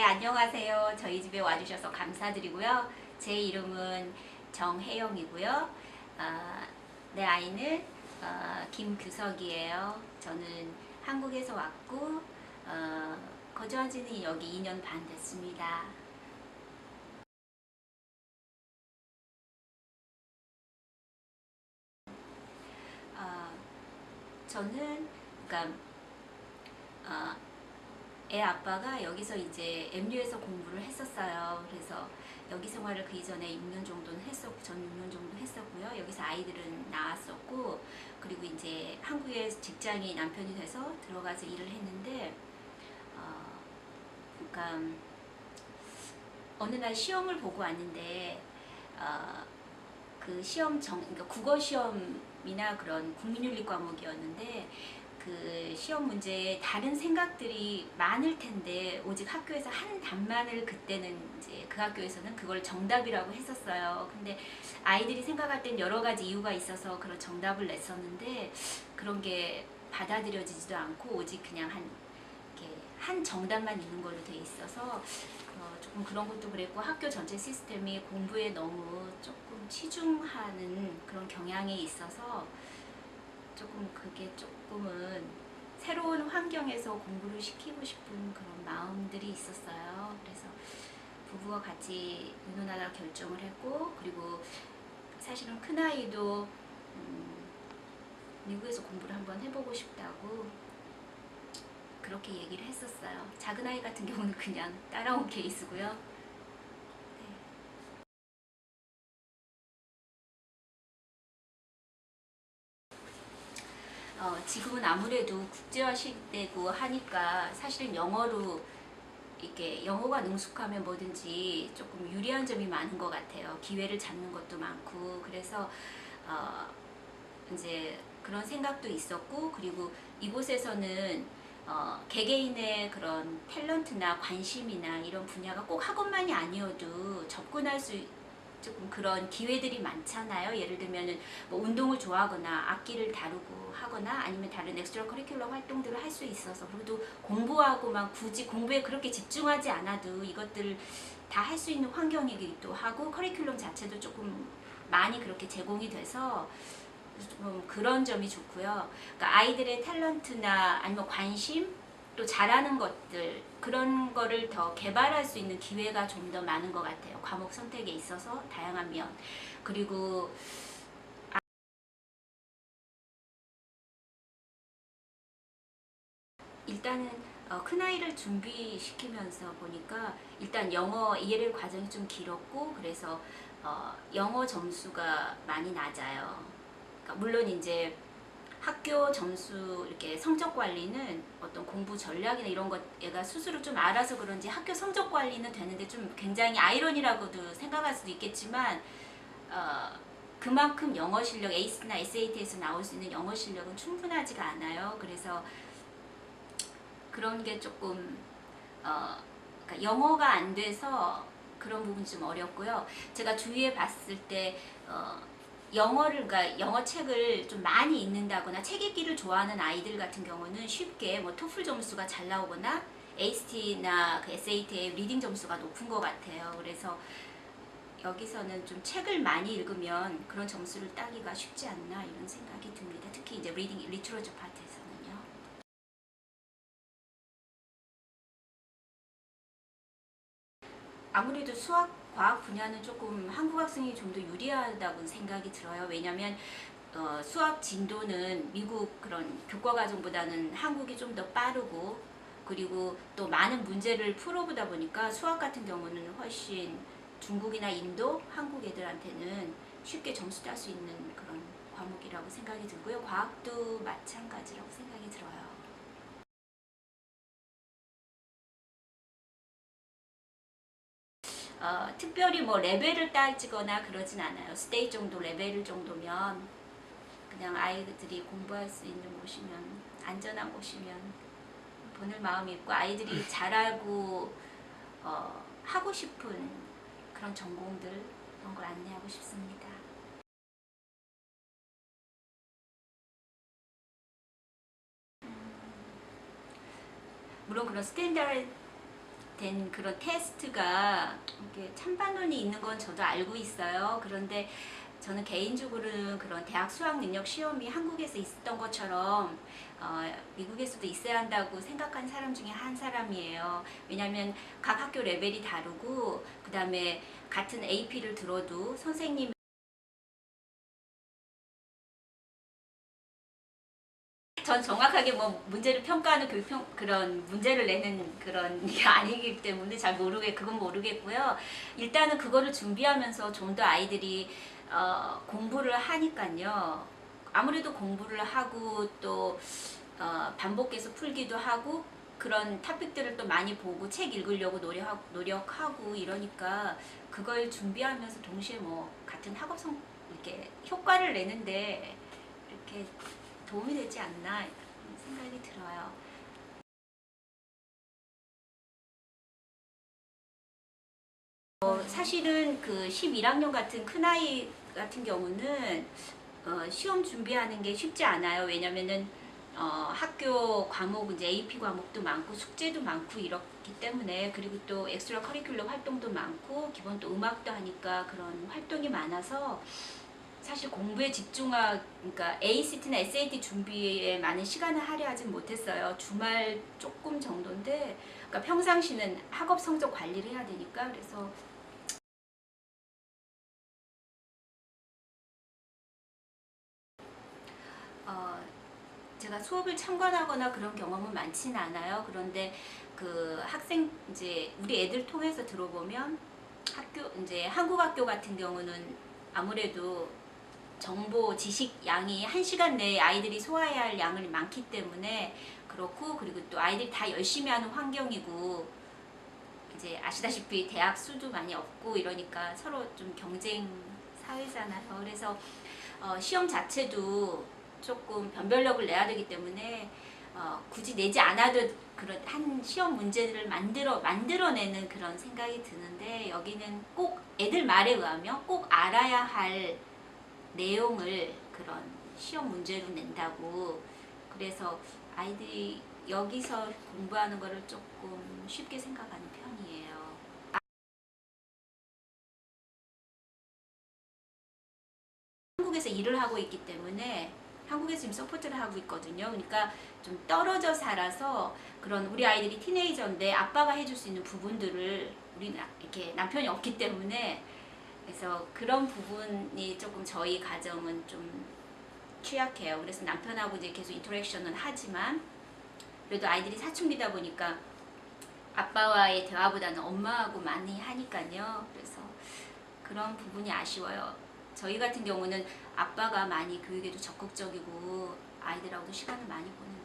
네, 안녕하세요. 저희 집에 와주셔서 감사드리고요. 제 이름은 정혜영이고요. 내 아이는 김규석이에요. 저는 한국에서 왔고 거주한 지는 여기 2년 반 됐습니다. 어, 저는 그러니까 어, 애 아빠가 여기서 이제 MU에서 공부를 했었어요. 그래서 여기 생활을 그 이전에 6년 정도는 했었고, 전 6년 정도 했었고요. 여기서 아이들은 나왔었고, 그리고 이제 한국에 직장이 남편이 돼서 들어가서 일을 했는데, 어, 그러니까 어느 날 시험을 보고 왔는데, 어, 그 그러니까 국어 시험이나 그런 국민윤리 과목이었는데, 그 시험 문제에 다른 생각들이 많을 텐데 오직 학교에서 한 답만을 그때는 이제 그 학교에서는 그걸 정답이라고 했었어요. 근데 아이들이 생각할 땐 여러 가지 이유가 있어서 그런 정답을 냈었는데 그런 게 받아들여지지도 않고 오직 그냥 이렇게 한 정답만 있는 걸로 돼 있어서 조금 그런 것도 그랬고 학교 전체 시스템이 공부에 너무 조금 치중하는 그런 경향이 있어서 조금 그게 조금은 새로운 환경에서 공부를 시키고 싶은 그런 마음들이 있었어요. 그래서 부부가 같이 의논하다 결정을 했고, 그리고 사실은 큰아이도 미국에서 공부를 한번 해보고 싶다고 그렇게 얘기를 했었어요. 작은아이 같은 경우는 그냥 따라온 케이스고요. 지금은 아무래도 국제화 시대고 하니까 사실은 영어로 이렇게 영어가 능숙하면 뭐든지 조금 유리한 점이 많은 것 같아요. 기회를 잡는 것도 많고 그래서 어, 이제 그런 생각도 있었고 그리고 이곳에서는 개개인의 그런 탤런트나 관심이나 이런 분야가 꼭 학업만이 아니어도 접근할 수 조금 그런 기회들이 많잖아요. 예를 들면은 뭐 운동을 좋아하거나 악기를 다루고 하거나 아니면 다른 엑스트라 커리큘럼 활동들을 할 수 있어서 그리고 또 공부하고만 굳이 공부에 그렇게 집중하지 않아도 이것들을 다 할 수 있는 환경이기도 하고 커리큘럼 자체도 조금 많이 그렇게 제공이 돼서 좀 그런 점이 좋고요. 그러니까 아이들의 탤런트나 아니면 관심 또 잘하는 것들 그런 거를 더 개발할 수 있는 기회가 좀 더 많은 것 같아요. 과목 선택에 있어서 다양한 면 그리고 일단은 큰아이를 준비시키면서 보니까 일단 영어 ELL 과정이 좀 길었고 그래서 영어 점수가 많이 낮아요. 그러니까 물론 이제 학교 점수 이렇게 성적 관리는 어떤 공부 전략이나 이런 것 얘가 스스로 좀 알아서 그런지 학교 성적 관리는 되는데 좀 굉장히 아이러니라고도 생각할 수도 있겠지만 어, 그만큼 영어 실력 에이스나 SAT에서 나올 수 있는 영어 실력은 충분하지가 않아요. 그래서 그런 게 조금 그러니까 영어가 안 돼서 그런 부분이 좀 어렵고요. 제가 주위에 봤을 때 영어를 그러니까 영어 책을 좀 많이 읽는다거나 책 읽기를 좋아하는 아이들 같은 경우는 쉽게 뭐 토플 점수가 잘 나오거나 AST나 그 SAT의 리딩 점수가 높은 것 같아요. 그래서 여기서는 좀 책을 많이 읽으면 그런 점수를 따기가 쉽지 않나 이런 생각이 듭니다. 특히 이제 리딩 리트러처 파트에서는요. 아무래도 수학, 과학 분야는 조금 한국 학생이 좀 더 유리하다고 생각이 들어요. 왜냐하면 수학 진도는 미국 그런 교과 과정보다는 한국이 좀 더 빠르고 그리고 또 많은 문제를 풀어보다 보니까 수학 같은 경우는 훨씬 중국이나 인도, 한국 애들한테는 쉽게 점수 딸 수 있는 그런 과목이라고 생각이 들고요. 과학도 마찬가지라고 생각이 들어요. 특별히 뭐 레벨을 따지거나 그러진 않아요. 스테이 정도 레벨 정도면 그냥 아이들이 공부할 수 있는 곳이면 안전한 곳이면 보낼 마음이 있고 아이들이 잘하고 하고 싶은 그런 전공들 그런 걸 안내하고 싶습니다. 물론 그런 스탠다드 된 그런 테스트가 이렇게 찬반론이 있는 건 저도 알고 있어요. 그런데 저는 개인적으로는 그런 대학 수학 능력 시험이 한국에서 있었던 것처럼 미국에서도 있어야 한다고 생각하는 사람 중에 한 사람이에요. 왜냐하면 각 학교 레벨이 다르고 그 다음에 같은 AP를 들어도 선생님 전 정확하게 뭐 문제를 평가하는 그런 문제를 내는 그런 게 아니기 때문에 잘 그건 모르겠고요. 일단은 그거를 준비하면서 좀 더 아이들이 공부를 하니까요. 아무래도 공부를 하고 또 반복해서 풀기도 하고 그런 토픽들을 또 많이 보고 책 읽으려고 노력하고 이러니까 그걸 준비하면서 동시에 뭐 같은 학업성 이렇게 효과를 내는데 이렇게 도움이 되지 않나 생각이 들어요. 사실은 그 11학년 같은 큰아이 같은 경우는 시험 준비하는 게 쉽지 않아요. 왜냐면은 학교 과목 이제 AP 과목도 많고 숙제도 많고 이렇기 때문에 그리고 또 엑스트라 커리큘럼 활동도 많고 기본 또 음악도 하니까 그런 활동이 많아서 사실 공부에 그러니까 ACT나 SAT 준비에 많은 시간을 할애하진 못했어요. 주말 조금 정도인데, 그러니까 평상시는 학업 성적 관리를 해야 되니까 그래서 어, 제가 수업을 참관하거나 그런 경험은 많지는 않아요. 그런데 그 학생 이제 우리 애들 통해서 들어보면 이제 한국 학교 같은 경우는 아무래도 정보, 지식 양이 1시간 내에 아이들이 소화해야 할 양이 많기 때문에 그렇고 그리고 또 아이들이 다 열심히 하는 환경이고 이제 아시다시피 대학 수도 많이 없고 이러니까 서로 좀 경쟁 사회잖아요. 그래서 시험 자체도 조금 변별력을 내야 되기 때문에 굳이 내지 않아도 그런 한 시험 문제를 만들어내는 그런 생각이 드는데 여기는 꼭 애들 말에 의하면 꼭 알아야 할 내용을 그런 시험 문제로 낸다고 그래서 아이들이 여기서 공부하는 거를 조금 쉽게 생각하는 편이에요. 한국에서 일을 하고 있기 때문에 한국에서 지금 서포트를 하고 있거든요. 그러니까 좀 떨어져 살아서 그런 우리 아이들이 티네이저인데 아빠가 해줄 수 있는 부분들을 우리는 이렇게 남편이 없기 때문에 그래서 그런 부분이 조금 저희 가정은 좀 취약해요. 그래서 남편하고 이제 계속 인터랙션은 하지만 그래도 아이들이 사춘기다 보니까 아빠와의 대화보다는 엄마하고 많이 하니까요. 그래서 그런 부분이 아쉬워요. 저희 같은 경우는 아빠가 많이 교육에도 적극적이고 아이들하고도 시간을 많이 보는